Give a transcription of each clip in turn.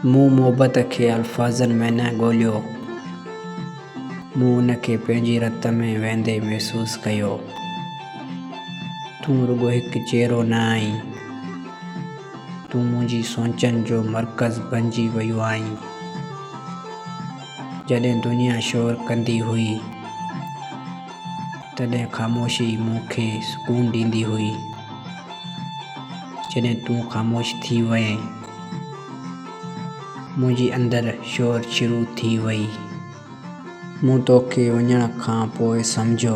मूं मोहबत खे अल्फाज़नि में न ॻोल्हियो, मूं उनखे पंहिंजी रत में वहिंदे महसूस कयो। तूं रुॻो हिकु चहिरो न आहीं, तूं मुंहिंजी सोचनि जो मर्कज़ बणिजी वियो आहीं। जॾहिं दुनिया शोर कंदी हुई, तॾहिं ख़ामोशी मूंखे सुकून ॾींदी हुई। जॾहिं तूं ख़ामोश थी वएं, मुंहिंजी अंदरि शोर शुरू थी वई। मूं तोखे वञण खां पोइ सम्झो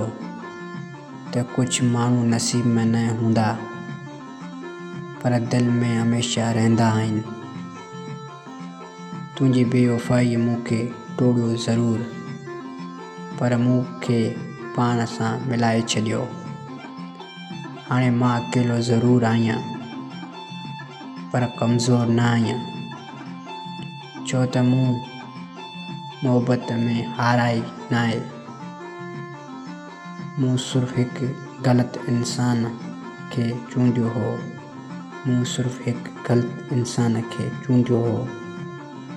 त कुझु माण्हू नसीब में न हूंदा, पर दिलि में हमेशह रहंदा आहिनि। तुंहिंजी बेवफ़ाई मूंखे टोड़ियो ज़रूरु, पर मूंखे पाण सां मिलाए छॾियो। हाणे मां अकेलो ज़रूरु आहियां, पर कमज़ोर न आहियां, छो त मूं मोहबत में हाराई नाहे। मूं सिर्फ़ु हिकु ग़लति इंसान खे चूंडियो हो। मूं सिर्फ़ु हिकु ग़लति इंसान खे चूंडियो हो।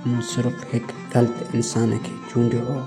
मूं सिर्फ़ु हिकु ग़लति इंसान खे चूंडियो हो।